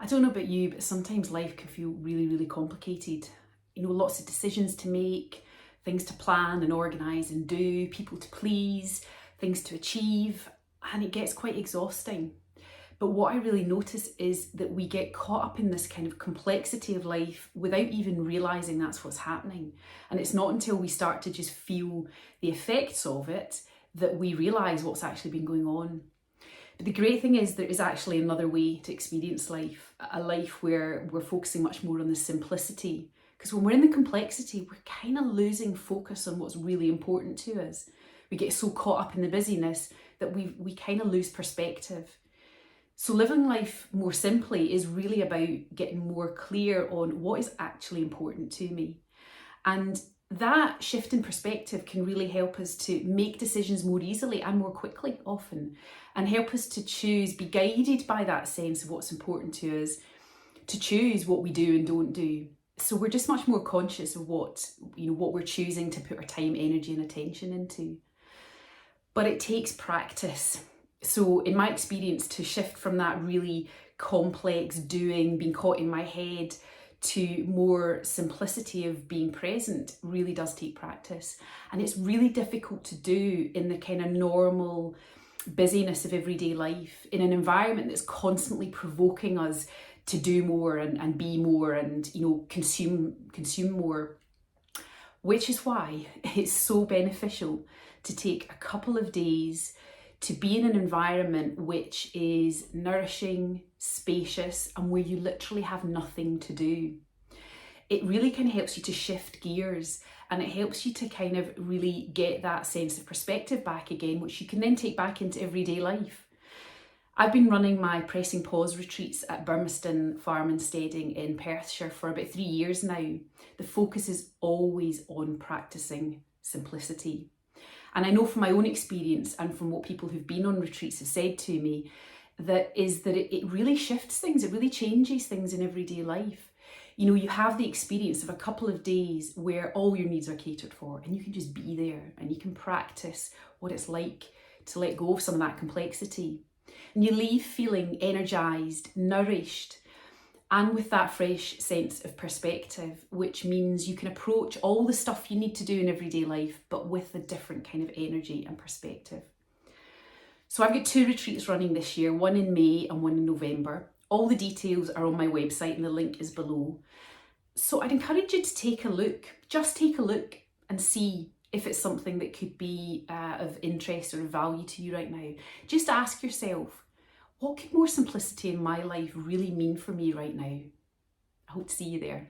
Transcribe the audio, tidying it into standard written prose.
I don't know about you, but sometimes life can feel really, really complicated. You know, lots of decisions to make, things to plan and organise and do, people to please, things to achieve, and it gets quite exhausting. But what I really notice is that we get caught up in this kind of complexity of life without even realising that's what's happening. And it's not until we start to just feel the effects of it that we realise what's actually been going on. But the great thing is there is actually another way to experience life, a life where we're focusing much more on the simplicity. Because when we're in the complexity, we're kind of losing focus on what's really important to us. We get so caught up in the busyness that we kind of lose perspective. So living life more simply is really about getting more clear on what is actually important to me. And that shift in perspective can really help us to make decisions more easily and more quickly often, and help us to choose, be guided by that sense of what's important to us, to choose what we do and don't do. So we're just much more conscious of what we're choosing to put our time, energy and attention into. But it takes practice. So in my experience, to shift from that really complex doing, being caught in my head, to more simplicity of being present really does take practice. And it's really difficult to do in the kind of normal busyness of everyday life, in an environment that's constantly provoking us to do more and be more and consume more. Which is why it's so beneficial to take a couple of days to be in an environment which is nourishing, spacious, and where you literally have nothing to do. It really kind of helps you to shift gears, and it helps you to kind of really get that sense of perspective back again, which you can then take back into everyday life. I've been running my Pressing Pause retreats at Burmaston Farm and Steading in Perthshire for about 3 years now. The focus is always on practicing simplicity. And I know from my own experience and from what people who've been on retreats have said to me, that it really shifts things, it really changes things in everyday life. You have the experience of a couple of days where all your needs are catered for, and you can just be there and you can practice what it's like to let go of some of that complexity. And you leave feeling energised, nourished, and with that fresh sense of perspective, which means you can approach all the stuff you need to do in everyday life, but with a different kind of energy and perspective. So I've got 2 retreats running this year, one in May and one in November. All the details are on my website and the link is below. So I'd encourage you to take a look, just take a look and see if it's something that could be of interest or of value to you right now. Just ask yourself, what could more simplicity in my life really mean for me right now? I hope to see you there.